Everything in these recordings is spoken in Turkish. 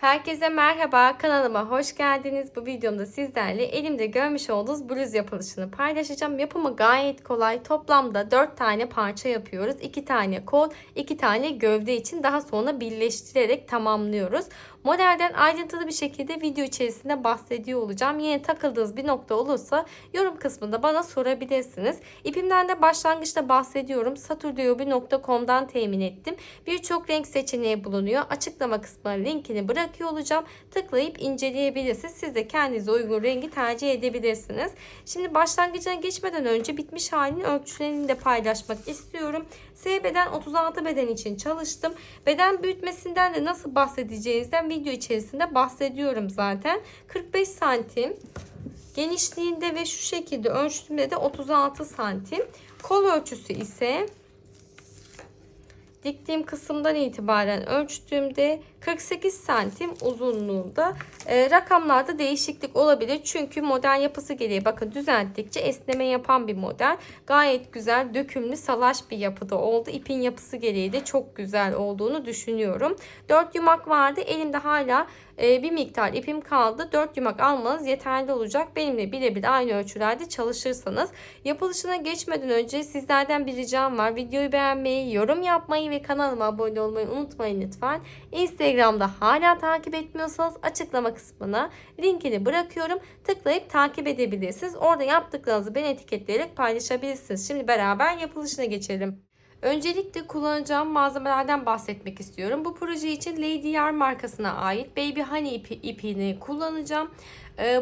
Herkese merhaba, kanalıma hoş geldiniz. Bu videomda sizlerle elimde görmüş olduğunuz bluz yapılışını paylaşacağım. Yapımı gayet kolay. Toplamda 4 tane parça yapıyoruz. 2 tane kol, 2 tane gövde için daha sonra birleştirerek tamamlıyoruz. Modelden ayrıntılı bir şekilde video içerisinde bahsediyor olacağım. Yine takıldığınız bir nokta olursa yorum kısmında bana sorabilirsiniz. İpimden de başlangıçta bahsediyorum. Saturdiobi.com'dan temin ettim. Birçok renk seçeneği bulunuyor. Açıklama kısmına linkini bırakıyor olacağım. Tıklayıp inceleyebilirsiniz. Siz de kendinize uygun rengi tercih edebilirsiniz. Şimdi başlangıcına geçmeden önce bitmiş halinin ölçülerini de paylaşmak istiyorum. S beden 36 beden için çalıştım. Beden büyütmesinden de nasıl bahsedeceğinizden video içerisinde bahsediyorum zaten. 45 santim genişliğinde ve şu şekilde ölçtüğümde de 36 santim. Kol ölçüsü ise diktiğim kısımdan itibaren ölçtüğümde 48 santim uzunluğunda. Rakamlarda değişiklik olabilir. Çünkü model yapısı gereği bakın düzelttikçe esneme yapan bir model. Gayet güzel dökümlü salaş bir yapıda oldu. İpin yapısı gereği de çok güzel olduğunu düşünüyorum. 4 yumak vardı. Elimde hala bir miktar ipim kaldı. 4 yumak almanız yeterli olacak. Benimle birebir aynı ölçülerde çalışırsanız. Yapılışına geçmeden önce sizlerden bir ricam var. Videoyu beğenmeyi, yorum yapmayı ve kanalıma abone olmayı unutmayın lütfen. Instagram'da hala takip etmiyorsanız açıklama kısmına linkini bırakıyorum. Tıklayıp takip edebilirsiniz. Orada yaptıklarınızı beni etiketleyerek paylaşabilirsiniz. Şimdi beraber yapılışına geçelim. Öncelikle kullanacağım malzemelerden bahsetmek istiyorum. Bu proje için Lady Yar markasına ait Baby Honey ipini kullanacağım.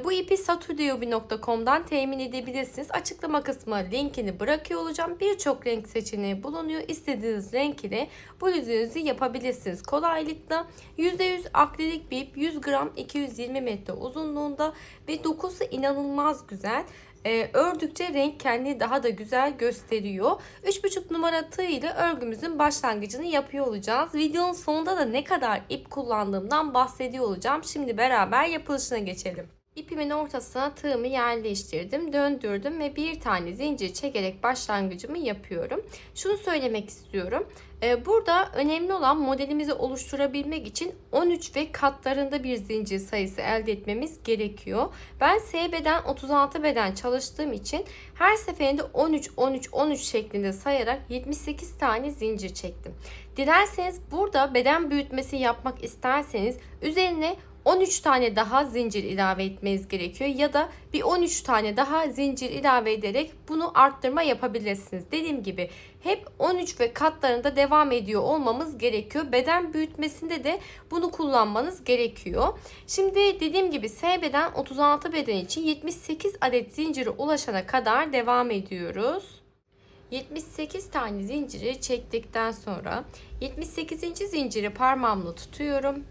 Bu ipi saturdiobi.com'dan temin edebilirsiniz. Açıklama kısmına linkini bırakıyor olacağım. Birçok renk seçeneği bulunuyor. İstediğiniz renk ile bluzunuzu yapabilirsiniz kolaylıkla. %100 akrilik bir ip, 100 gram 220 metre uzunluğunda ve dokusu inanılmaz güzel. Ördükçe renk kendini daha da güzel gösteriyor. 3,5 numara tığ ile örgümüzün başlangıcını yapıyor olacağız. Videonun sonunda da ne kadar ip kullandığımdan bahsediyor olacağım. Şimdi beraber yapılışına geçelim. İpimin ortasına tığımı yerleştirdim, döndürdüm ve bir tane zincir çekerek başlangıcımı yapıyorum. Şunu söylemek istiyorum. Burada önemli olan modelimizi oluşturabilmek için 13 ve katlarında bir zincir sayısı elde etmemiz gerekiyor. Ben S beden 36 beden çalıştığım için her seferinde 13 13 13 şeklinde sayarak 78 tane zincir çektim. Dilerseniz burada beden büyütmesi yapmak isterseniz üzerine 13 tane daha zincir ilave etmeniz gerekiyor ya da bir 13 tane daha zincir ilave ederek bunu arttırma yapabilirsiniz. Dediğim gibi hep 13 ve katlarında devam ediyor olmamız gerekiyor. Beden büyütmesinde de bunu kullanmanız gerekiyor. Şimdi dediğim gibi S beden 36 beden için 78 adet zincire ulaşana kadar devam ediyoruz. 78 tane zinciri çektikten sonra 78. zinciri parmağımla tutuyorum.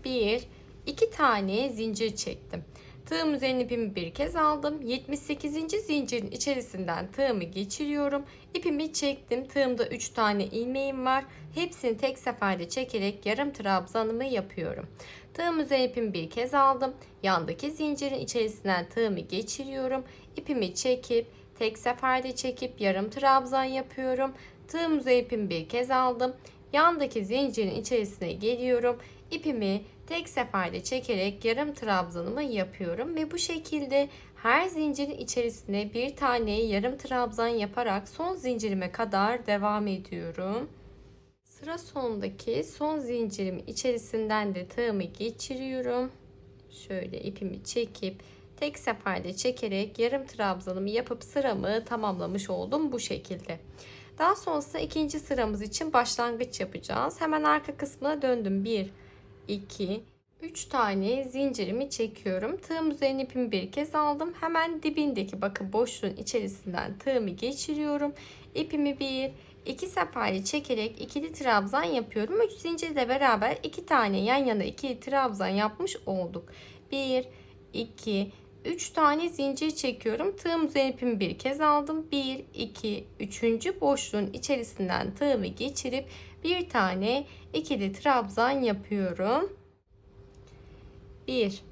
2 tane zincir çektim. Tığım üzerine ipimi bir kez aldım. 78. zincirin içerisinden tığımı geçiriyorum. İpimi çektim. Tığımda 3 tane ilmeğim var. Hepsini tek seferde çekerek yarım trabzanımı yapıyorum. Tığım üzerine ipimi bir kez aldım. Yandaki zincirin içerisinden tığımı geçiriyorum. İpimi çekip tek seferde çekip yarım trabzan yapıyorum. Tığım üzerine ipimi bir kez aldım. Yandaki zincirin içerisine geliyorum. İpimi tek seferde çekerek yarım trabzanımı yapıyorum ve bu şekilde her zincirin içerisine bir tane yarım trabzan yaparak son zincirime kadar devam ediyorum. Sıra sonundaki son zincirimin içerisinden de tığımı geçiriyorum. Şöyle ipimi çekip tek seferde çekerek yarım trabzanımı yapıp sıramı tamamlamış oldum bu şekilde. Daha sonrasında ikinci sıramız için başlangıç yapacağız. Hemen arka kısmına döndüm. 1 2 3 tane zincirimi çekiyorum. Tığım üzerine ipimi bir kez aldım. Hemen dibindeki bakın boşluğun içerisinden tığımı geçiriyorum. İpimi 2 seferde çekerek ikili trabzan yapıyorum. 3 zincirle beraber 2 tane yan yana ikili trabzan yapmış olduk. 1 2 3 tane zincir çekiyorum. Tığım üzerine ipimi bir kez aldım. 1 2 3. boşluğun içerisinden tığımı geçirip bir tane ikili trabzan yapıyorum. 1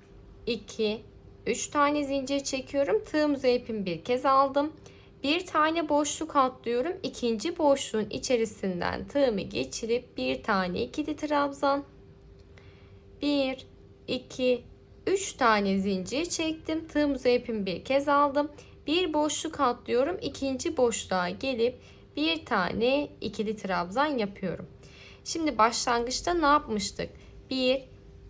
2 3 tane zincir çekiyorum. Tığım üzerine ipimi bir kez aldım. Bir tane boşluk atlıyorum. İkinci boşluğun içerisinden tığımı geçirip bir tane ikili trabzan. 1 2, 3 tane zincir çektim. Tığımızı ipimi bir kez aldım. Bir boşluk atlıyorum. İkinci boşluğa gelip bir tane ikili trabzan yapıyorum. Şimdi başlangıçta ne yapmıştık? 1,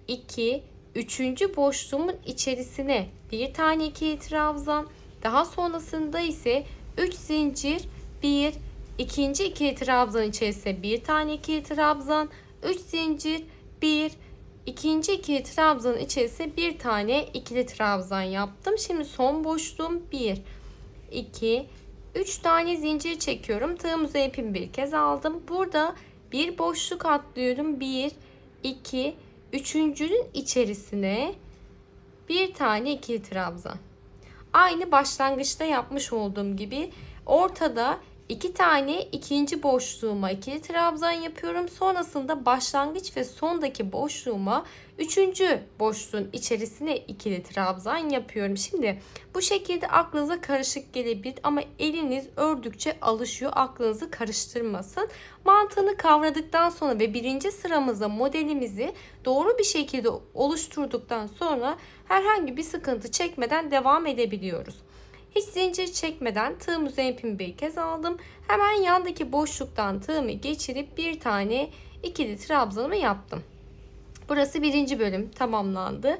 2, 3. boşluğumun içerisine bir tane ikili trabzan. Daha sonrasında ise 3 zincir, 1, ikinci ikili trabzan içerisine bir tane ikili trabzan, 3 zincir, 1, ikinci ikili trabzanın içerisine bir tane ikili trabzan yaptım. Şimdi son boşluğum 1, 2, 3 tane zincir çekiyorum. Tığımızı ipimi bir kez aldım. Burada bir boşluk atlıyorum. 1, 2, üçüncünün içerisine bir tane ikili trabzan. Aynı başlangıçta yapmış olduğum gibi ortada 2 tane ikinci boşluğuma ikili trabzan yapıyorum. Sonrasında başlangıç ve sondaki boşluğuma 3. boşluğun içerisine ikili trabzan yapıyorum. Şimdi bu şekilde aklınıza karışık gelebilir ama eliniz ördükçe alışıyor. Aklınızı karıştırmasın. Mantığını kavradıktan sonra ve birinci sıramızda modelimizi doğru bir şekilde oluşturduktan sonra herhangi bir sıkıntı çekmeden devam edebiliyoruz. Hiç zincir çekmeden tığımızı ipimi bir kez aldım. Hemen yandaki boşluktan tığımı geçirip bir tane ikili trabzanımı yaptım. Burası birinci bölüm tamamlandı.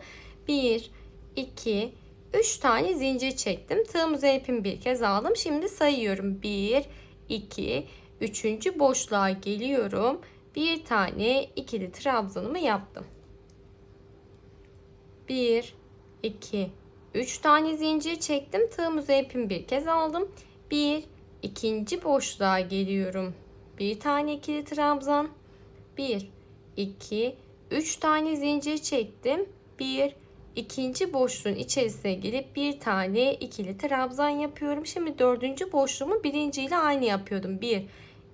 1, 2, 3 tane zincir çektim. Tığımızı ipimi bir kez aldım. Şimdi sayıyorum. 1, 2, 3. boşluğa geliyorum. Bir tane ikili trabzanımı yaptım. 1, 2, 3 tane zincir çektim. Tığımızı ipimi bir kez aldım. 1, ikinci boşluğa geliyorum. Bir tane ikili trabzan. 1, 2, 3 tane zincir çektim. 1, ikinci boşluğun içerisine gelip bir tane ikili trabzan yapıyorum. Şimdi dördüncü boşluğumu birinci ile aynı yapıyordum. 1,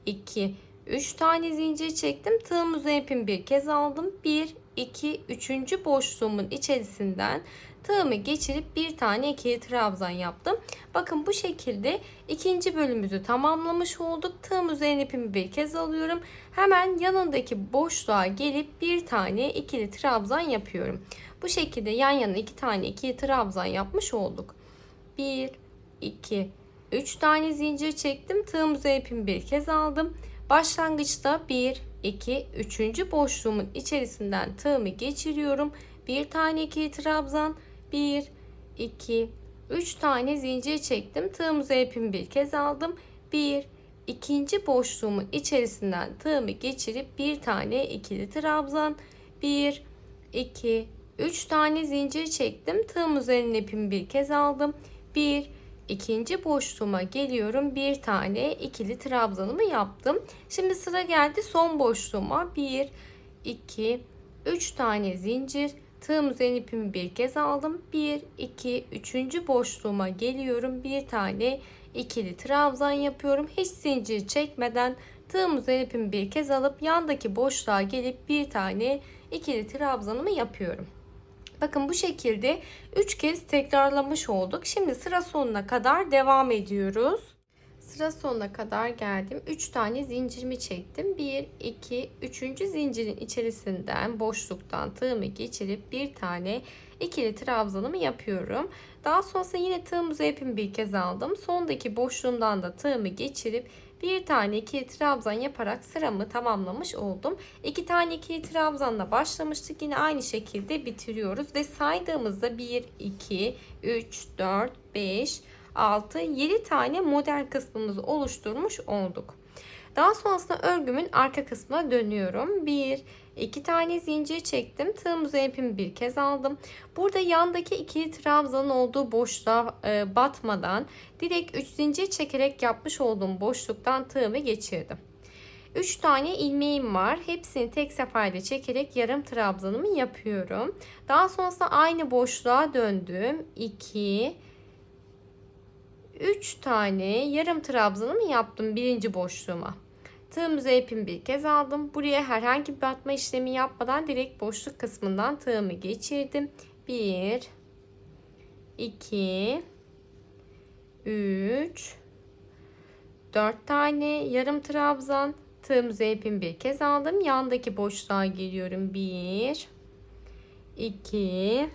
2, 3 tane zincir çektim. Tığımızı ipimi bir kez aldım. 1, 2, 3. boşluğumun içerisinden tığımı geçirip bir tane ikili trabzan yaptım. Bakın bu şekilde ikinci bölümümüzü tamamlamış olduk. Tığım üzerine ipimi bir kez alıyorum. Hemen yanındaki boşluğa gelip bir tane ikili trabzan yapıyorum. Bu şekilde yan yana iki tane ikili trabzan yapmış olduk. 1, 2, 3 tane zincir çektim. Tığım üzerine ipimi bir kez aldım. Başlangıçta 1, 2, 3. boşluğumun içerisinden tığımı geçiriyorum. Bir tane ikili trabzan, 1, 2, 3 tane zincir çektim. Tığımıza ipimi bir kez aldım. 1, ikinci boşluğumun içerisinden tığımı geçirip bir tane ikili trabzan, 1, 2, 3 tane zincir çektim. Tığım üzerine ipimi bir kez aldım. 1, ikinci boşluğuma geliyorum. Bir tane ikili trabzanımı yaptım. Şimdi sıra geldi son boşluğuma. 1, 2, 3 tane zincir. Tığım üzerine ipimi bir kez aldım. 1, 2, 3. boşluğuma geliyorum. Bir tane ikili trabzan yapıyorum. Hiç zincir çekmeden tığım üzerine ipimi bir kez alıp yandaki boşluğa gelip bir tane ikili trabzanımı yapıyorum. Bakın bu şekilde 3 kez tekrarlamış olduk. Şimdi sıra sonuna kadar devam ediyoruz. Sıra sonuna kadar geldim. 3 tane zincirimi çektim. 1, 2, 3. zincirin içerisinden boşluktan tığımı geçirip bir tane ikili trabzanımı yapıyorum. Daha sonrasında yine tığımızı ipimi bir kez aldım. Sondaki boşluğumdan da tığımı geçirip bir tane ikili trabzan yaparak sıramı tamamlamış oldum. 2 tane ikili trabzanla başlamıştık. Yine aynı şekilde bitiriyoruz ve saydığımızda 1, 2, 3, 4, 5, 6, 7 tane model kısmımızı oluşturmuş olduk. Daha sonrasında örgümün arka kısmına dönüyorum. 1, 2 tane zincir çektim. Tığımıza ipimi bir kez aldım. Burada yandaki ikili trabzanın olduğu boşluğa batmadan direkt 3 zincir çekerek yapmış olduğum boşluktan tığımı geçirdim. 3 tane ilmeğim var. Hepsini tek seferde çekerek yarım trabzanımı yapıyorum. Daha sonrasında aynı boşluğa döndüm. 2, 3 tane yarım trabzanımı yaptım birinci boşluğuma. Tığımıza ipimi bir kez aldım. Buraya herhangi bir batma işlemi yapmadan direkt boşluk kısmından tığımı geçirdim. 1, 2, 3, 4 tane yarım trabzan. Tığımıza ipimi bir kez aldım. Yandaki boşluğa geliyorum. 1, 2,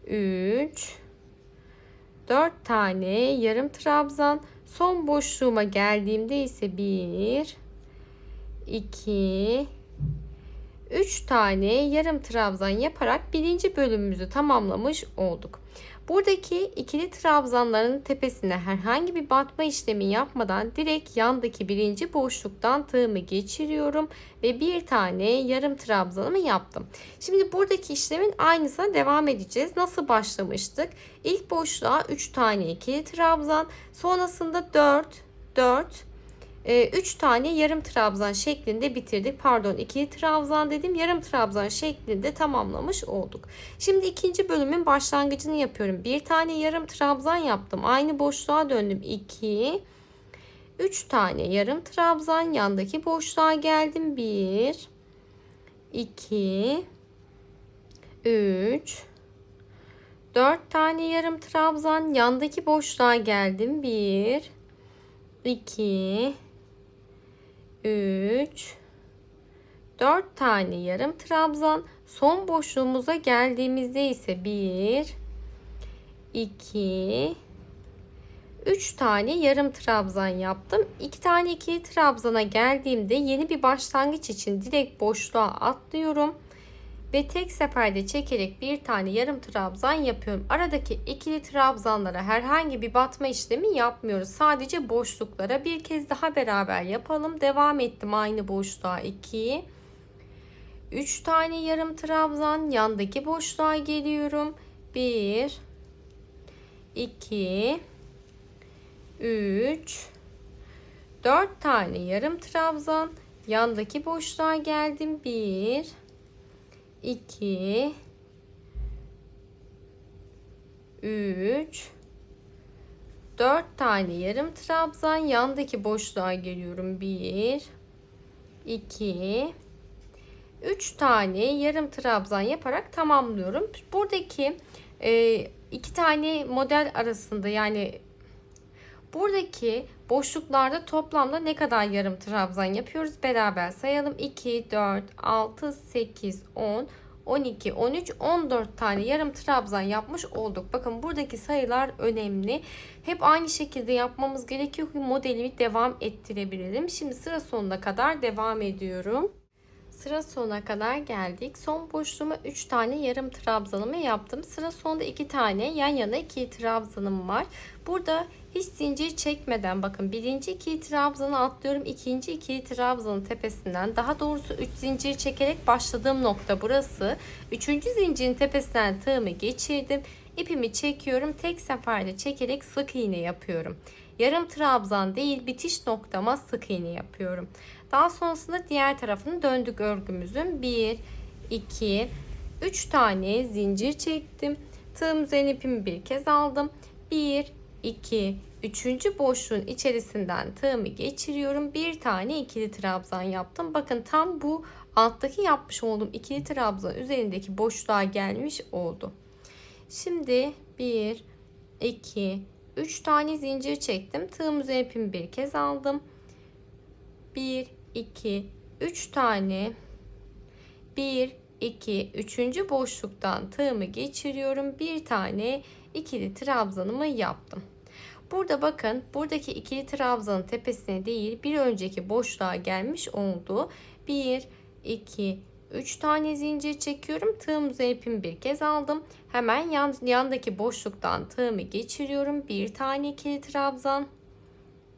3, 4 tane yarım trabzan. Son boşluğuma geldiğimde ise 1, 2, 3 tane yarım trabzan yaparak birinci bölümümüzü tamamlamış olduk. Buradaki ikili trabzanların tepesine herhangi bir batma işlemi yapmadan direkt yandaki birinci boşluktan tığımı geçiriyorum ve bir tane yarım trabzanımı yaptım. Şimdi buradaki işlemin aynısına devam edeceğiz. Nasıl başlamıştık? İlk boşluğa 3 tane ikili trabzan, sonrasında 4 3 tane yarım trabzan şeklinde bitirdik. Pardon, ikili trabzan dedim. Yarım trabzan şeklinde tamamlamış olduk. Şimdi ikinci bölümün başlangıcını yapıyorum. Bir tane yarım trabzan yaptım. Aynı boşluğa döndüm. 2, 3 tane yarım trabzan. Yandaki boşluğa geldim. 1, 2, 3, 4 tane yarım trabzan. Yandaki boşluğa geldim. 1, 2, 3, 4 tane yarım trabzan. Son boşluğumuza geldiğimizde ise 1, 2, 3 tane yarım trabzan yaptım. 2 tane ikili trabzana geldiğimde yeni bir başlangıç için direkt boşluğa atlıyorum. Ve tek seferde çekerek bir tane yarım trabzan yapıyorum. Aradaki ikili trabzanlara herhangi bir batma işlemi yapmıyoruz. Sadece boşluklara bir kez daha beraber yapalım. Devam ettim aynı boşluğa. 2, 3 tane yarım trabzan. Yandaki boşluğa geliyorum. 1, 2, 3, 4 tane yarım trabzan. Yandaki boşluğa geldim. 1, 2, 3, 4 tane yarım trabzan. Yandaki boşluğa geliyorum. 1, 2, 3 tane yarım trabzan yaparak tamamlıyorum. Buradaki iki tane model arasında, yani buradaki boşluklarda toplamda ne kadar yarım trabzan yapıyoruz? Beraber sayalım. 2, 4, 6, 8, 10, 12, 13, 14 tane yarım trabzan yapmış olduk. Bakın buradaki sayılar önemli. Hep aynı şekilde yapmamız gerekiyor ki modelimi devam ettirebilelim. Şimdi sıra sonuna kadar devam ediyorum. Sıra sonuna kadar geldik. Son boşluğuma 3 tane yarım trabzanımı yaptım. Sıra sonunda 2 tane yan yana ikili trabzanım var. Burada hiç zincir çekmeden bakın birinci ikili trabzanı atlıyorum. İkinci ikili trabzanın tepesinden, daha doğrusu 3 zincir çekerek başladığım nokta burası. Üçüncü zincirin tepesinden tığımı geçirdim. İpimi çekiyorum. Tek seferde çekerek sık iğne yapıyorum. Yarım trabzan değil, bitiş noktama sık iğne yapıyorum. Daha sonrasında diğer tarafını döndük örgümüzün. 1, 2, 3 tane zincir çektim. Tığım üzerine ipimi bir kez aldım. 1, 2, 3. boşluğun içerisinden tığımı geçiriyorum. Bir tane ikili trabzan yaptım. Bakın tam bu alttaki yapmış olduğum ikili trabzan üzerindeki boşluğa gelmiş oldu. Şimdi 1, 2, 3 tane zincir çektim. Tığım üzerine ipimi bir kez aldım. 1, 2, 3 tane 1, 2, 3. boşluktan tığımı geçiriyorum. Bir tane ikili trabzanımı yaptım. Burada bakın buradaki ikili trabzanın tepesine değil bir önceki boşluğa gelmiş oldu. 1, 2, 3 tane zincir çekiyorum. Tığım üzerine ipimi bir kez aldım. Hemen yandaki boşluktan tığımı geçiriyorum. Bir tane ikili trabzan.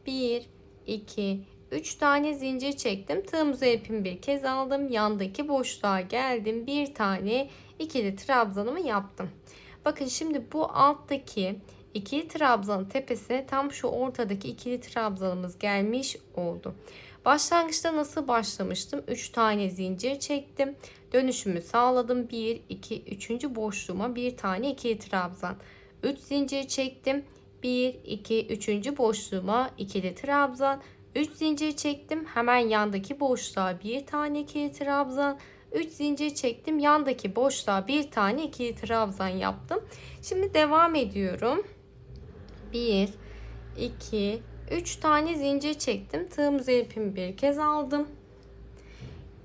1, 2, 3 tane zincir çektim. Tığım üzerine ipimi bir kez aldım. Yandaki boşluğa geldim. Bir tane ikili trabzanımı yaptım. Bakın şimdi bu alttaki ikili trabzanın tepesine tam şu ortadaki ikili trabzanımız gelmiş oldu. Başlangıçta nasıl başlamıştım? 3 tane zincir çektim. Dönüşümü sağladım. 1, 2, 3. boşluğuma bir tane ikili trabzan. 3 zincir çektim. 1, 2, 3. boşluğuma ikili trabzan. 3 zincir çektim. Hemen yandaki boşluğa bir tane ikili trabzan. 3 zincir çektim. Yandaki boşluğa bir tane ikili trabzan yaptım. Şimdi devam ediyorum. 1, 2, 3 tane zincir çektim. Tığım üzerine ipimi bir kez aldım.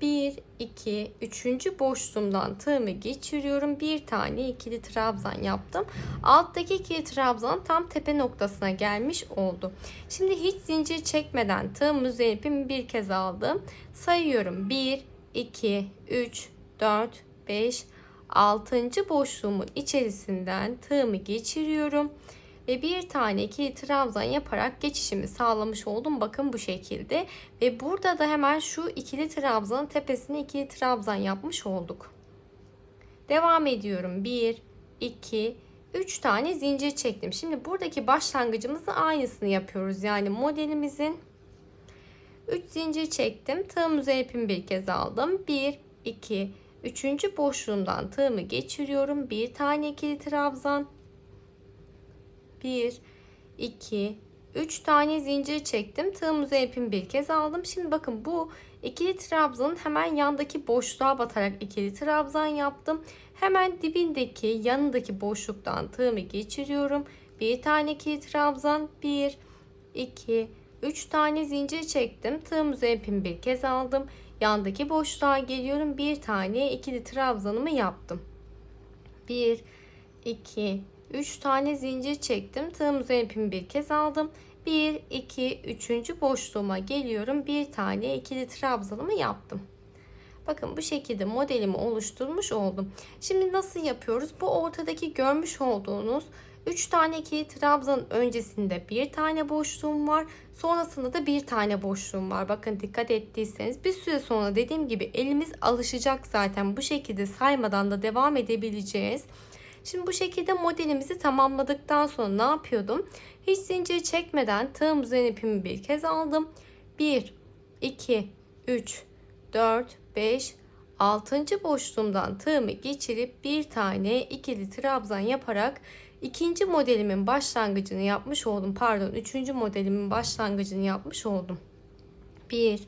1, 2, 3. boşluğumdan tığımı geçiriyorum. Bir tane ikili trabzan yaptım. Alttaki ikili trabzan tam tepe noktasına gelmiş oldu. Şimdi hiç zincir çekmeden tığımın üzerine ipimi bir kez aldım. Sayıyorum. 1, 2, 3, 4, 5, 6. boşluğumun içerisinden tığımı geçiriyorum. Ve bir tane ikili trabzan yaparak geçişimi sağlamış oldum. Bakın bu şekilde. Ve burada da hemen şu ikili trabzanın tepesine ikili trabzan yapmış olduk. Devam ediyorum. 1, 2, 3 tane zincir çektim. Şimdi buradaki başlangıcımızın aynısını yapıyoruz. Yani modelimizin 3 zincir çektim. Tığım üzerine ipimi bir kez aldım. 1, 2, 3. boşluğumdan tığımı geçiriyorum. Bir tane ikili trabzan. 1, 2, 3 tane zincir çektim. Tığım üzerine ipimi bir kez aldım. Şimdi bakın bu ikili trabzanın hemen yandaki boşluğa batarak ikili trabzan yaptım. Hemen dibindeki yanındaki boşluktan tığımı geçiriyorum. Bir tane ikili trabzan. 1, 2, 3 tane zincir çektim. Tığım üzerine ipimi bir kez aldım. Yandaki boşluğa geliyorum. Bir tane ikili trabzanımı yaptım. 1, 2, 3 tane zincir çektim. Tığım üzerine ipimi bir kez aldım. 1, 2, 3. boşluğuma geliyorum. Bir tane ikili trabzanımı yaptım. Bakın bu şekilde modelimi oluşturmuş oldum. Şimdi nasıl yapıyoruz? Bu ortadaki görmüş olduğunuz 3 tane ikili trabzanın öncesinde bir tane boşluğum var. Sonrasında da bir tane boşluğum var. Bakın dikkat ettiyseniz bir süre sonra dediğim gibi elimiz alışacak zaten. Bu şekilde saymadan da devam edebileceğiz. Şimdi bu şekilde modelimizi tamamladıktan sonra ne yapıyordum? Hiç zincir çekmeden tığım üzerine ipimi bir kez aldım. 1, 2, 3, 4, 5, 6. boşluğumdan tığımı geçirip bir tane ikili trabzan yaparak ikinci modelimin başlangıcını yapmış oldum. Pardon, üçüncü modelimin başlangıcını yapmış oldum. 1,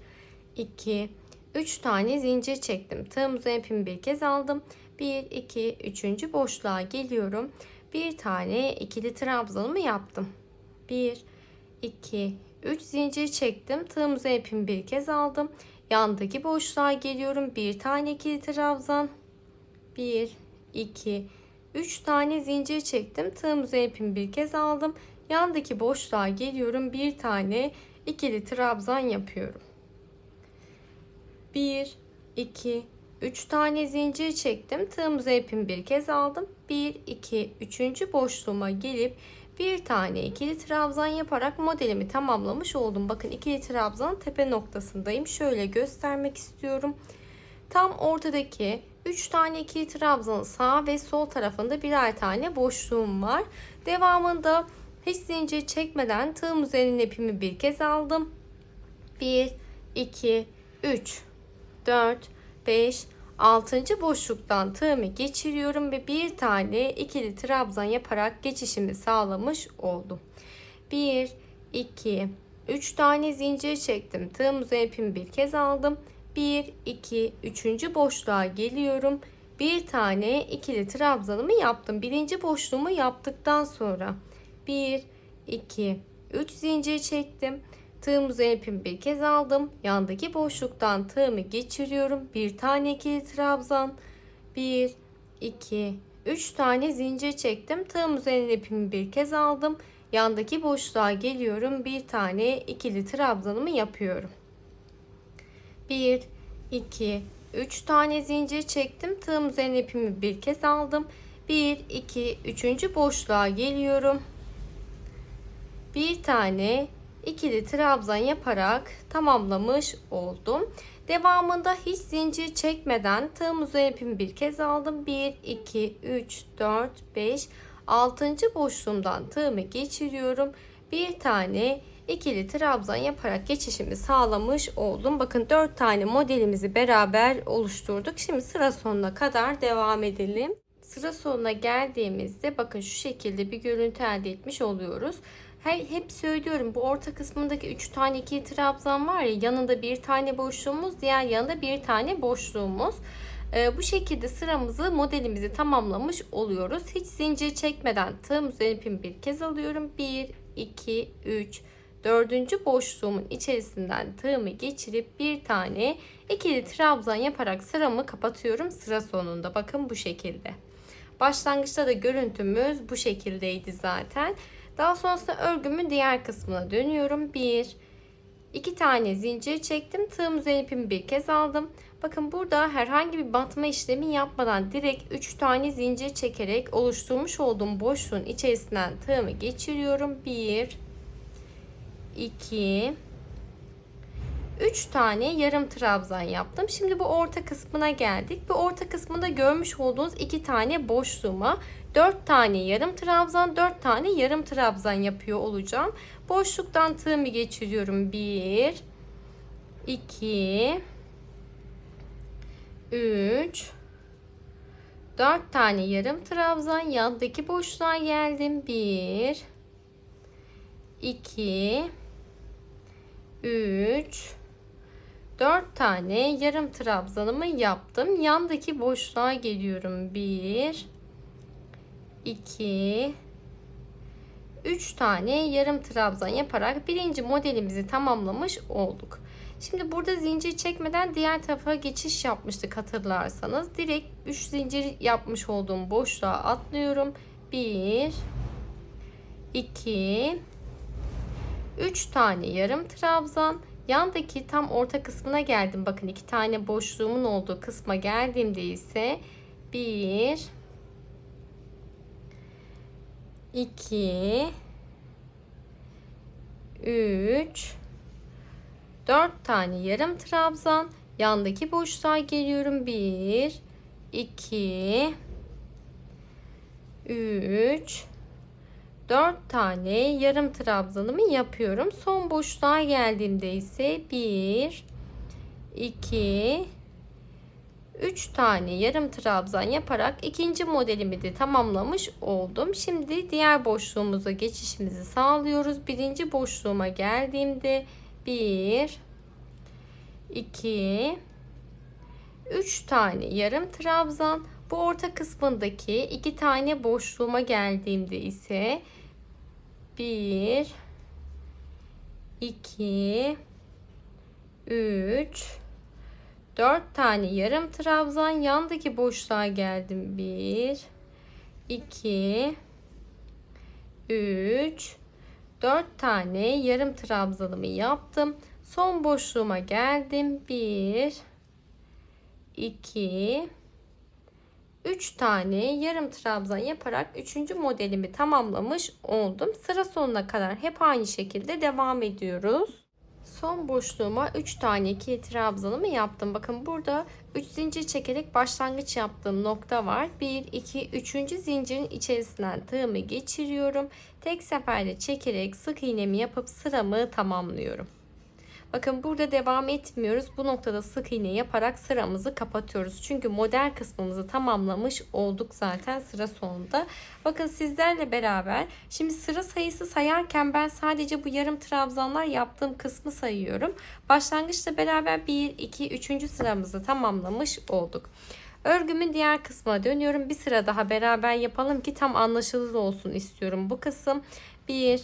2, 3 tane zincir çektim. Tığım üzerine ipimi bir kez aldım. 1, 2, 3. boşluğa geliyorum. Bir tane ikili trabzanımı yaptım. 1, 2, 3 zincir çektim. Tığım üzerine ipimi bir kez aldım. Yandaki boşluğa geliyorum. Bir tane ikili trabzan. 1, 2, 3 tane zincir çektim. Tığım üzerine ipimi bir kez aldım. Yandaki boşluğa geliyorum. Bir tane ikili trabzan yapıyorum. 1, 2, 3 tane zincir çektim. Tığım üzerine ipimi bir kez aldım. 1, 2, 3. boşluğuma gelip bir tane ikili trabzan yaparak modelimi tamamlamış oldum. Bakın ikili trabzanın tepe noktasındayım. Şöyle göstermek istiyorum. Tam ortadaki 3 tane ikili trabzanın sağ ve sol tarafında birer tane boşluğum var. Devamında hiç zincir çekmeden tığım üzerine ipimi bir kez aldım. 1, 2, 3, 4, 5, 6. boşluktan tığımı geçiriyorum ve bir tane ikili trabzan yaparak geçişimi sağlamış oldum. 1, 2, 3 tane zincir çektim. Tığım üzerine ipimi bir kez aldım. 1, 2, 3. boşluğa geliyorum. Bir tane ikili trabzanımı yaptım. Birinci boşluğumu yaptıktan sonra 1, 2, 3 zincir çektim. Tığım üzerine ipimi bir kez aldım. Yandaki boşluktan tığımı geçiriyorum. Bir tane ikili trabzan. 1, 2, 3 tane zincir çektim. Tığım üzerine ipimi bir kez aldım. Yandaki boşluğa geliyorum. Bir tane ikili trabzanımı yapıyorum. 1, 2, 3 tane zincir çektim. Tığım üzerine ipimi bir kez aldım. 1, 2, 3. boşluğa geliyorum. Bir tane ikili trabzan yaparak tamamlamış oldum. Devamında hiç zincir çekmeden tığım üzerine ipimi bir kez aldım. 1, 2, 3, 4, 5, 6. boşluğumdan tığımı geçiriyorum. Bir tane ikili trabzan yaparak geçişimi sağlamış oldum. Bakın 4 tane modelimizi beraber oluşturduk. Şimdi sıra sonuna kadar devam edelim. Sıra sonuna geldiğimizde bakın şu şekilde bir görüntü elde etmiş oluyoruz. Hep söylüyorum, bu orta kısmındaki 3 tane ikili trabzan var ya, yanında bir tane boşluğumuz, diğer yanında bir tane boşluğumuz. Bu şekilde sıramızı, modelimizi tamamlamış oluyoruz. Hiç zincir çekmeden tığım üzerine ipimi bir kez alıyorum. 1, 2, 3, dördüncü boşluğumun içerisinden tığımı geçirip bir tane ikili trabzan yaparak sıramı kapatıyorum sıra sonunda. Bakın bu şekilde. Başlangıçta da görüntümüz bu şekildeydi zaten. Daha sonrasında örgümün diğer kısmına dönüyorum. 2 tane zincir çektim. Tığım üzerine ipimi bir kez aldım. Bakın burada herhangi bir batma işlemi yapmadan direkt 3 tane zincir çekerek oluşturmuş olduğum boşluğun içerisinden tığımı geçiriyorum. 1 2 3 tane yarım trabzan yaptım. Şimdi bu orta kısmına geldik. Bu orta kısmında görmüş olduğunuz 2 tane boşluğuma 4 tane yarım trabzan, 4 tane yarım trabzan yapıyor olacağım. Boşluktan tığımı geçiriyorum. 1 2 3 4 tane yarım trabzan, yandaki boşluğa geldim. 1 2 3 4 tane yarım trabzanımı yaptım. Yandaki boşluğa geliyorum. 1 2 3 tane yarım trabzan yaparak birinci modelimizi tamamlamış olduk. Şimdi burada zincir çekmeden diğer tarafa geçiş yapmıştık hatırlarsanız. Direkt 3 zincir yapmış olduğum boşluğa atlıyorum. 1 2 3 tane yarım trabzan. Yandaki tam orta kısmına geldim. Bakın 2 tane boşluğumun olduğu kısma geldiğimde ise 1 2 3 4 tane yarım trabzan, yandaki boşluğa geliyorum. 1 2 3 4 tane yarım trabzanımı yapıyorum. Son boşluğa geldiğimde ise 1 2 3 tane yarım trabzan yaparak ikinci modelimi de tamamlamış oldum. Şimdi diğer boşluğumuza geçişimizi sağlıyoruz. Birinci boşluğuma geldiğimde 1 2 3 tane yarım trabzan. Bu orta kısmındaki 2 tane boşluğuma geldiğimde ise 1 2 3 4 tane yarım trabzan, yandaki boşluğa geldim. 1 2 3 4 tane yarım trabzanımı yaptım. Son boşluğuma geldim. 1 2 3 tane yarım trabzan yaparak 3. modelimi tamamlamış oldum. Sıra sonuna kadar hep aynı şekilde devam ediyoruz. Son boşluğuma 3 tane ikili trabzanımı yaptım. Bakın burada 3 zincir çekerek başlangıç yaptığım nokta var. 1 2 3. zincirin içerisinden tığımı geçiriyorum. Tek seferde çekerek sık iğnemi yapıp sıramı tamamlıyorum. Bakın burada devam etmiyoruz. Bu noktada sık iğne yaparak sıramızı kapatıyoruz. Çünkü model kısmımızı tamamlamış olduk zaten sıra sonunda. Bakın sizlerle beraber şimdi sıra sayısı sayarken ben sadece bu yarım trabzanlar yaptığım kısmı sayıyorum. Başlangıçla beraber 1, 2, 3. sıramızı tamamlamış olduk. Örgümün diğer kısmına dönüyorum. Bir sıra daha beraber yapalım ki tam anlaşılır olsun istiyorum bu kısım. 1,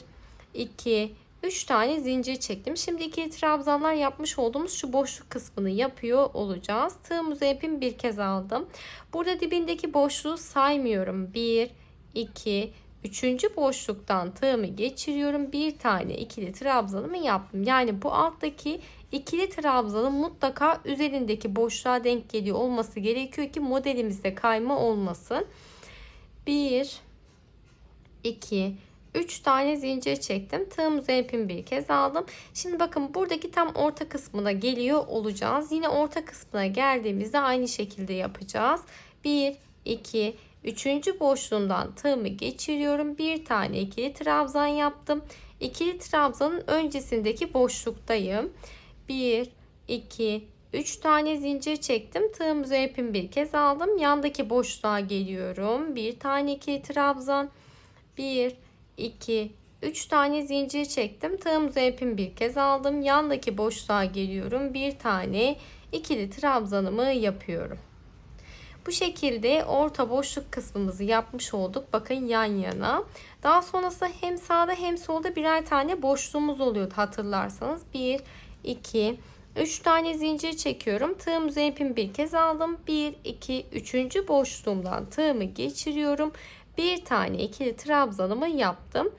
2, 3 tane zincir çektim. Şimdi ikili trabzanlar yapmış olduğumuz şu boşluk kısmını yapıyor olacağız. Tığımızı ipimi bir kez aldım. Burada dibindeki boşluğu saymıyorum. 1, 2, 3. boşluktan tığımı geçiriyorum. Bir tane ikili trabzanımı yaptım. Yani bu alttaki ikili trabzanın mutlaka üzerindeki boşluğa denk geliyor olması gerekiyor ki modelimizde kayma olmasın. 1, 2, 3 tane zincir çektim. Tığımızı ipimi bir kez aldım. Şimdi bakın buradaki tam orta kısmına geliyor olacağız. Yine orta kısmına geldiğimizde aynı şekilde yapacağız. 1, 2, 3. boşluğundan tığımı geçiriyorum. Bir tane ikili trabzan yaptım. İkili trabzanın öncesindeki boşluktayım. 1, 2, 3 tane zincir çektim. Tığımızı ipimi bir kez aldım. Yandaki boşluğa geliyorum. Bir tane ikili trabzan. 1, 2, 3 tane zincir çektim. Tığımızı ipimi bir kez aldım. Yandaki boşluğa geliyorum. Bir tane ikili trabzanımı yapıyorum. Bu şekilde orta boşluk kısmımızı yapmış olduk. Bakın yan yana. Daha sonrasında hem sağda hem solda birer tane boşluğumuz oluyordu hatırlarsanız. 1, 2, 3 tane zincir çekiyorum. Tığımızı ipimi bir kez aldım. 1, 2, 3. boşluğumdan tığımı geçiriyorum. Bir tane ikili trabzanımı yaptım.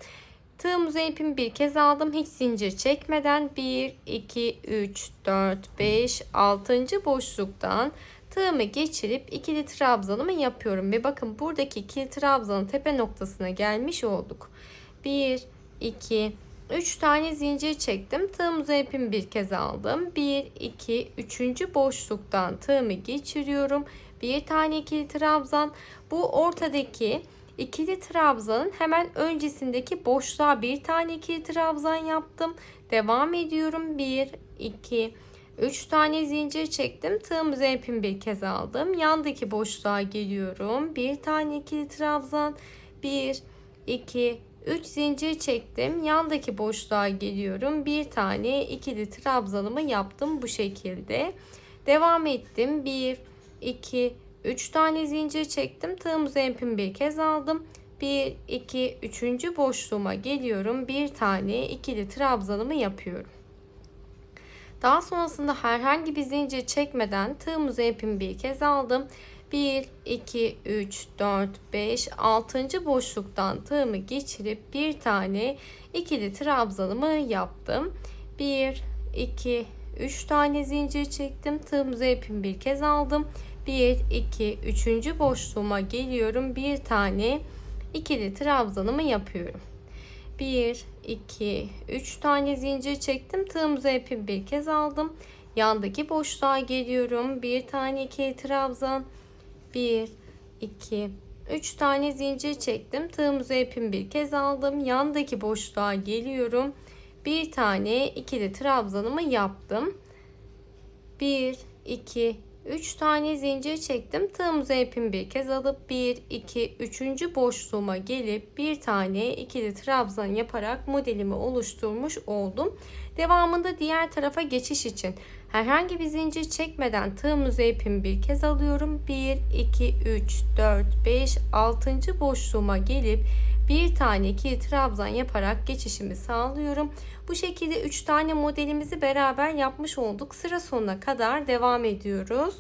Tığımızı ipimi bir kez aldım. Hiç zincir çekmeden 1, 2, 3, 4, 5, 6. boşluktan tığımı geçirip ikili trabzanımı yapıyorum. Ve bakın buradaki ikili trabzanın tepe noktasına gelmiş olduk. 1, 2, 3 tane zincir çektim. Tığımızı ipimi bir kez aldım. 1, 2, 3. boşluktan tığımı geçiriyorum. Bir tane ikili trabzan. Bu ortadaki İkili trabzanın hemen öncesindeki boşluğa bir tane ikili trabzan yaptım. Devam ediyorum. 1, 2, 3 tane zincir çektim. Tığımızı ipimi bir kez aldım. Yandaki boşluğa geliyorum. Bir tane ikili trabzan. 1, 2, 3 zincir çektim. Yandaki boşluğa geliyorum. Bir tane ikili trabzanımı yaptım bu şekilde. Devam ettim. 1, 2, 3 tane zincir çektim. Tığımızı ipimi bir kez aldım. 1, 2, 3. boşluğuma geliyorum. Bir tane ikili trabzanımı yapıyorum. Daha sonrasında herhangi bir zincir çekmeden tığımızı ipimi bir kez aldım. 1, 2, 3, 4, 5, 6. boşluktan tığımı geçirip bir tane ikili trabzanımı yaptım. 1, 2, 3 tane zincir çektim. Tığımızı ipimi bir kez aldım. 1, 2, 3. boşluğuma geliyorum. Bir tane ikili trabzanımı yapıyorum. 1, 2, 3 tane zincir çektim. Tığımızı ipimi bir kez aldım. Yandaki boşluğa geliyorum. Bir tane ikili trabzan. 1, 2, 3 tane zincir çektim. Tığımızı ipimi bir kez aldım. Yandaki boşluğa geliyorum. Bir tane ikili trabzanımı yaptım. 1, 2, 3 tane zincir çektim. Tığımızı ipimi bir kez alıp 1, 2, 3. boşluğuma gelip bir tane ikili trabzan yaparak modelimi oluşturmuş oldum. Devamında diğer tarafa geçiş için herhangi bir zincir çekmeden tığımızı ipimi bir kez alıyorum. 1, 2, 3, 4, 5, 6. boşluğuma gelip bir tane ikili trabzan yaparak geçişimi sağlıyorum. Bu şekilde 3 tane modelimizi beraber yapmış olduk. Sıra sonuna kadar devam ediyoruz.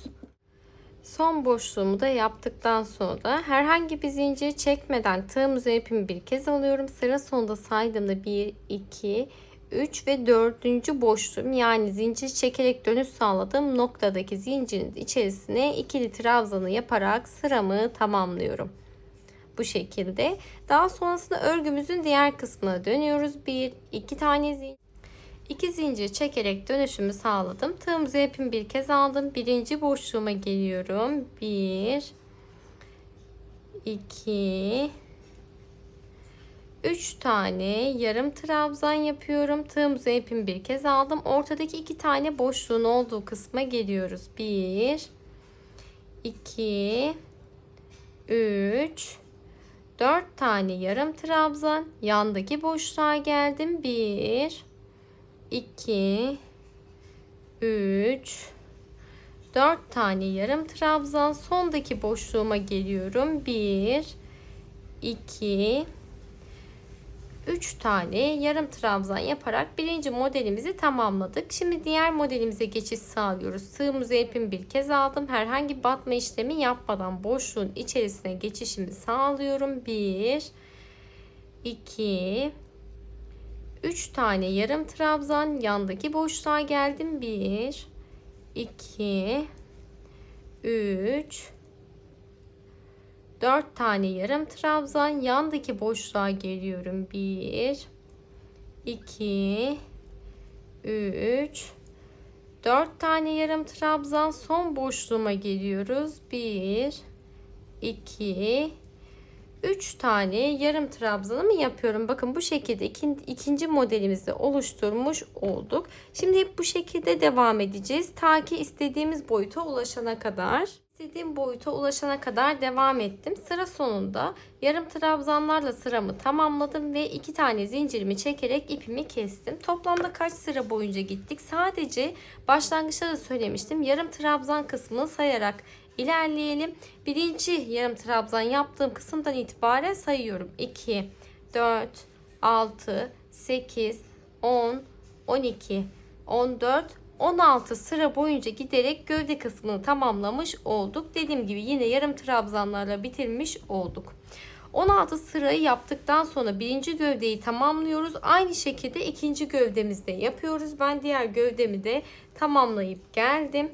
Son boşluğumu da yaptıktan sonra herhangi bir zincir çekmeden tığımızı ipimi bir kez alıyorum. Sıra sonunda saydığımda 1, 2, 3 ve 4. boşluğum, yani zincir çekerek dönüş sağladığım noktadaki zincirin içerisine ikili trabzanı yaparak sıramı tamamlıyorum. Bu şekilde. Daha sonrasında örgümüzün diğer kısmına dönüyoruz. 1, 2 tane zincir. 2 zincir çekerek dönüşümü sağladım. Tığımızı ipimi bir kez aldım. Birinci boşluğuma geliyorum. 1, 2, 3 tane yarım trabzan yapıyorum. Tığımızı ipimi bir kez aldım. Ortadaki 2 tane boşluğun olduğu kısma geliyoruz. 1, 2, 3, 4 tane yarım trabzan. Yandaki boşluğa geldim. 1, 2, 3, 4 tane yarım trabzan. Sondaki boşluğuma geliyorum. 1, 2, 3 tane yarım trabzan yaparak birinci modelimizi tamamladık. Şimdi diğer modelimize geçiş sağlıyoruz. Tığımızı ipimi bir kez aldım. Herhangi bir batma işlemi yapmadan boşluğun içerisine geçişimi sağlıyorum. 1, 2, 3 tane yarım trabzan. Yandaki boşluğa geldim. 1, 2, 3, 4 tane yarım trabzan. Yandaki boşluğa geliyorum. 1, 2, 3, 4 tane yarım trabzan. Son boşluğuma geliyoruz. 1, 2, 3 tane yarım trabzanımı yapıyorum. Bakın bu şekilde ikinci modelimizi oluşturmuş olduk. Şimdi hep bu şekilde devam edeceğiz. Ta ki istediğimiz boyuta ulaşana kadar. İstediğim boyuta ulaşana kadar devam ettim. Sıra sonunda yarım trabzanlarla sıramı tamamladım ve 2 tane zincirimi çekerek ipimi kestim. Toplamda kaç sıra boyunca gittik? Sadece başlangıçta da söylemiştim. Yarım trabzan kısmını sayarak ilerleyelim. Birinci yarım trabzan yaptığım kısımdan itibaren sayıyorum. 2, 4, 6, 8, 10, 12, 14, 16 sıra boyunca giderek gövde kısmını tamamlamış olduk. Dediğim gibi yine yarım trabzanlarla bitirmiş olduk. 16 sırayı yaptıktan sonra birinci gövdeyi tamamlıyoruz. Aynı şekilde ikinci gövdemizde yapıyoruz. Ben diğer gövdemi de tamamlayıp geldim.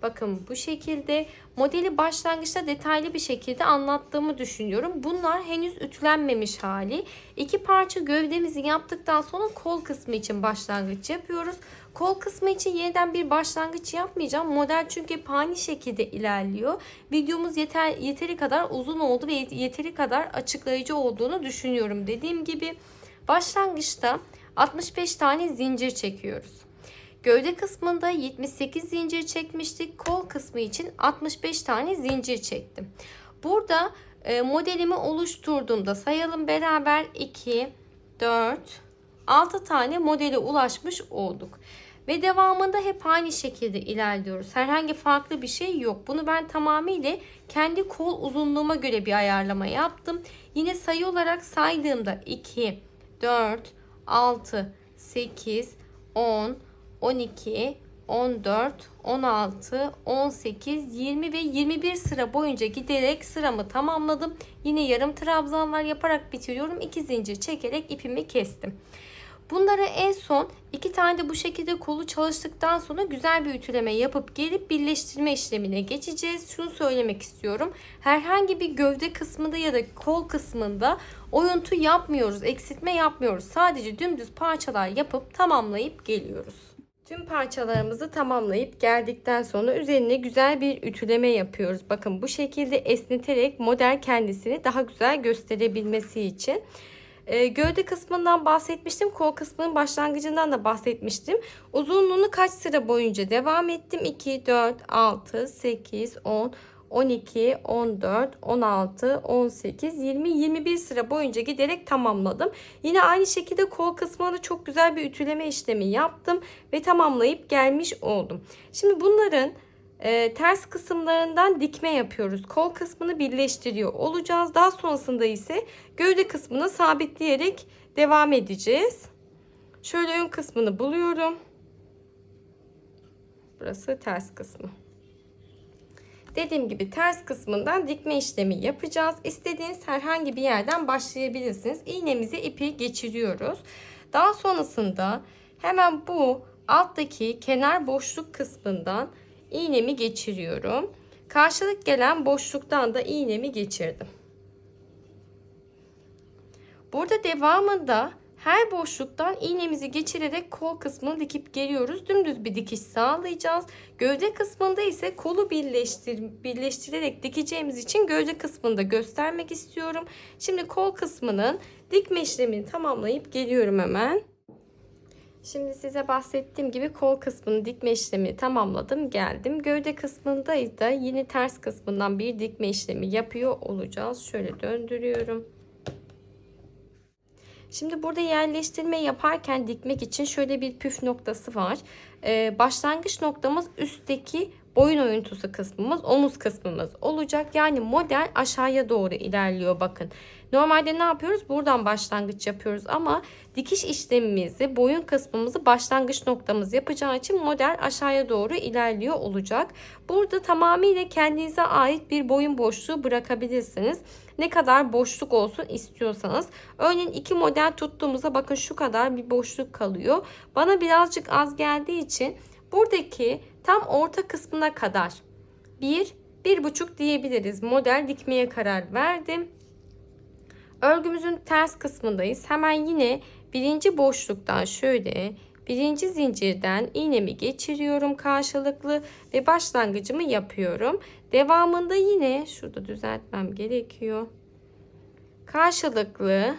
Bakın bu şekilde modeli başlangıçta detaylı bir şekilde anlattığımı düşünüyorum. Bunlar henüz ütülenmemiş hali. İki parça gövdemizi yaptıktan sonra kol kısmı için başlangıç yapıyoruz. Kol kısmı için yeniden bir başlangıç yapmayacağım. Model çünkü hep aynı şekilde ilerliyor. Videomuz yeteri kadar uzun oldu ve yeteri kadar açıklayıcı olduğunu düşünüyorum. Dediğim gibi başlangıçta 65 tane zincir çekiyoruz. Gövde kısmında 78 zincir çekmiştik. Kol kısmı için 65 tane zincir çektim. Burada modelimi oluşturduğumda sayalım beraber 2, 4, 6 tane modele ulaşmış olduk. Ve devamında hep aynı şekilde ilerliyoruz. Herhangi farklı bir şey yok. Bunu ben tamamıyla kendi kol uzunluğuma göre bir ayarlama yaptım. Yine sayı olarak saydığımda 2, 4, 6, 8, 10, 12, 14, 16, 18, 20 ve 21 sıra boyunca giderek sıramı tamamladım. Yine yarım trabzanlar yaparak bitiriyorum. 2 zincir çekerek ipimi kestim. Bunları en son 2 tane de bu şekilde kolu çalıştıktan sonra güzel bir ütüleme yapıp gelip birleştirme işlemine geçeceğiz. Şunu söylemek istiyorum. Herhangi bir gövde kısmında ya da kol kısmında oyuntu yapmıyoruz, eksiltme yapmıyoruz. Sadece dümdüz parçalar yapıp tamamlayıp geliyoruz. Tüm parçalarımızı tamamlayıp geldikten sonra üzerine güzel bir ütüleme yapıyoruz. Bakın bu şekilde esneterek model kendisini daha güzel gösterebilmesi için. Gövde kısmından bahsetmiştim. Kol kısmının başlangıcından da bahsetmiştim. Uzunluğunu kaç sıra boyunca devam ettim? 2, 4, 6, 8, 10, 12, 14, 16, 18, 20, 21 sıra boyunca giderek tamamladım. Yine aynı şekilde kol kısmına çok güzel bir ütüleme işlemi yaptım ve tamamlayıp gelmiş oldum. Şimdi bunların ters kısımlarından dikme yapıyoruz. Kol kısmını birleştiriyor olacağız. Daha sonrasında ise gövde kısmını sabitleyerek devam edeceğiz. Şöyle ön kısmını buluyorum. Burası ters kısmı. Dediğim gibi ters kısmından dikme işlemi yapacağız. İstediğiniz herhangi bir yerden başlayabilirsiniz. İğnemize ipi geçiriyoruz. Daha sonrasında hemen bu alttaki kenar boşluk kısmından iğnemi geçiriyorum. Karşılık gelen boşluktan da iğnemi geçirdim. Burada devamında her boşluktan iğnemizi geçirerek kol kısmını dikip geliyoruz. Dümdüz bir dikiş sağlayacağız. Gövde kısmında ise kolu birleştirerek dikeceğimiz için gövde kısmını da göstermek istiyorum. Şimdi kol kısmının dikme işlemini tamamlayıp geliyorum hemen. Şimdi size bahsettiğim gibi kol kısmının dikme işlemini tamamladım, geldim. Gövde kısmında da yine ters kısmından bir dikme işlemi yapıyor olacağız. Şöyle döndürüyorum. Şimdi burada yerleştirme yaparken dikmek için şöyle bir püf noktası var. Başlangıç noktamız üstteki boyun oyuntusu kısmımız, omuz kısmımız olacak. Yani model aşağıya doğru ilerliyor bakın. Normalde ne yapıyoruz? Buradan başlangıç yapıyoruz ama dikiş işlemimizi, boyun kısmımızı başlangıç noktamız yapacağı için model aşağıya doğru ilerliyor olacak. Burada tamamıyla kendinize ait bir boyun boşluğu bırakabilirsiniz. Ne kadar boşluk olsun istiyorsanız. Örneğin 2 model tuttuğumuzda bakın şu kadar bir boşluk kalıyor. Bana birazcık az geldiği için buradaki tam orta kısmına kadar 1-1,5 diyebiliriz. Model dikmeye karar verdim. Örgümüzün ters kısmındayız. Hemen yine birinci boşluktan şöyle birinci zincirden iğnemi geçiriyorum karşılıklı ve başlangıcımı yapıyorum. Devamında yine şurada düzeltmem gerekiyor. Karşılıklı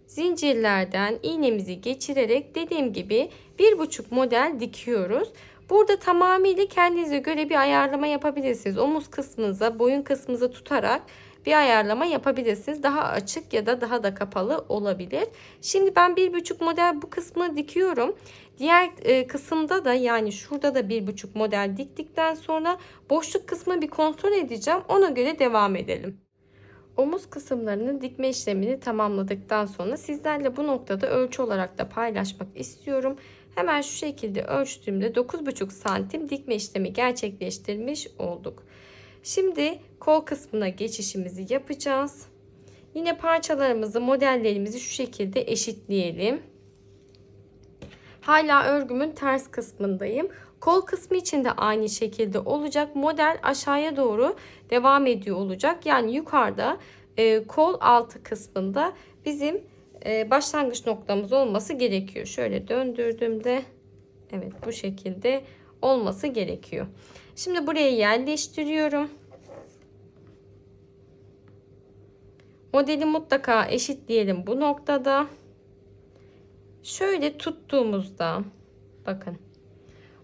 zincirlerden iğnemizi geçirerek dediğim gibi 1,5 model dikiyoruz. Burada tamamıyla kendinize göre bir ayarlama yapabilirsiniz. Omuz kısmınıza, boyun kısmınıza tutarak bir ayarlama yapabilirsiniz. Daha açık ya da daha da kapalı olabilir. Şimdi ben 1,5 model bu kısmı dikiyorum. Diğer kısımda da, yani şurada da 1,5 model diktikten sonra boşluk kısmını bir kontrol edeceğim. Ona göre devam edelim. Omuz kısımlarının dikme işlemini tamamladıktan sonra sizlerle bu noktada ölçü olarak da paylaşmak istiyorum. Hemen şu şekilde ölçtüğümde 9,5 santim dikme işlemi gerçekleştirmiş olduk. Şimdi kol kısmına geçişimizi yapacağız. Yine parçalarımızı, modellerimizi şu şekilde eşitleyelim. Hala örgümün ters kısmındayım. Kol kısmı için de aynı şekilde olacak. Model aşağıya doğru devam ediyor olacak. Yani yukarıda kol altı kısmında bizim başlangıç noktamız olması gerekiyor. Şöyle döndürdüğümde evet bu şekilde olması gerekiyor. Şimdi buraya yerleştiriyorum. Modeli mutlaka eşitleyelim bu noktada. Şöyle tuttuğumuzda bakın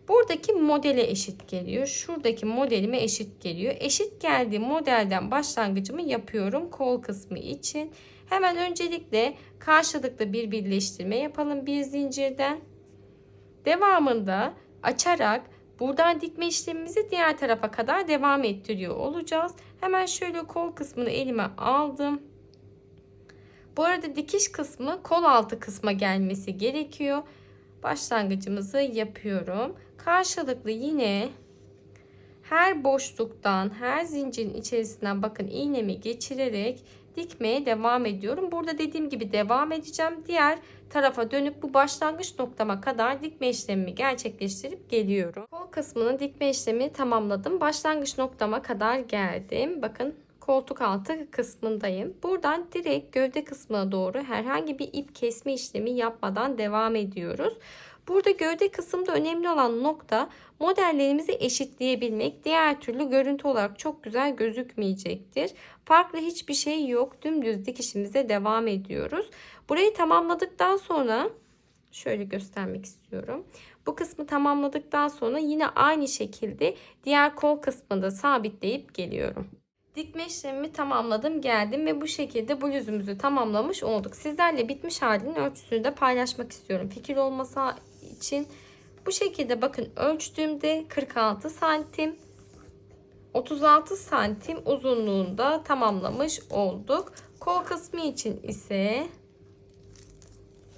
buradaki modele eşit geliyor. Şuradaki modelime eşit geliyor. Eşit geldiği modelden başlangıcımı yapıyorum kol kısmı için. Hemen öncelikle karşılıklı bir birleştirme yapalım bir zincirden. Devamında açarak buradan dikme işlemimizi diğer tarafa kadar devam ettiriyor olacağız. Hemen şöyle kol kısmını elime aldım. Bu arada dikiş kısmı kol altı kısma gelmesi gerekiyor. Başlangıcımızı yapıyorum. Karşılıklı yine her boşluktan, her zincirin içerisinden bakın iğnemi geçirerek dikmeye devam ediyorum. Burada dediğim gibi devam edeceğim. Diğer tarafa dönüp bu başlangıç noktama kadar dikme işlemimi gerçekleştirip geliyorum. Kol kısmının dikme işlemini tamamladım. Başlangıç noktama kadar geldim. Bakın koltuk altı kısmındayım. Buradan direkt gövde kısmına doğru herhangi bir ip kesme işlemi yapmadan devam ediyoruz. Burada gövde kısımda önemli olan nokta modellerimizi eşitleyebilmek. Diğer türlü görüntü olarak çok güzel gözükmeyecektir. Farklı hiçbir şey yok. Dümdüz dikişimize devam ediyoruz. Burayı tamamladıktan sonra şöyle göstermek istiyorum. Bu kısmı tamamladıktan sonra yine aynı şekilde diğer kol kısmında sabitleyip geliyorum. Dikme işlemimi tamamladım, geldim ve bu şekilde bluzumuzu tamamlamış olduk. Sizlerle bitmiş halinin ölçüsünü de paylaşmak istiyorum. Fikir olması için bu şekilde bakın ölçtüğümde 46 santim 36 santim uzunluğunda tamamlamış olduk. Kol kısmı için ise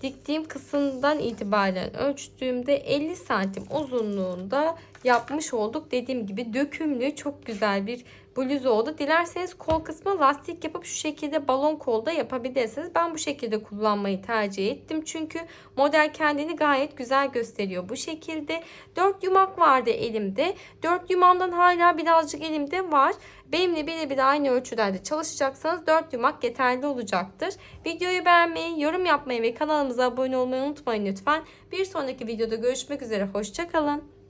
diktiğim kısımdan itibaren ölçtüğümde 50 santim uzunluğunda yapmış olduk. Dediğim gibi dökümlü çok güzel bir bluz oldu. Dilerseniz kol kısmına lastik yapıp şu şekilde balon kolda yapabilirsiniz. Ben bu şekilde kullanmayı tercih ettim. Çünkü model kendini gayet güzel gösteriyor. Bu şekilde 4 yumak vardı elimde. 4 yumağımdan hala birazcık elimde var. Benimle birebir aynı ölçülerde çalışacaksanız 4 yumak yeterli olacaktır. Videoyu beğenmeyi, yorum yapmayı ve kanalımıza abone olmayı unutmayın lütfen. Bir sonraki videoda görüşmek üzere. Hoşça kalın.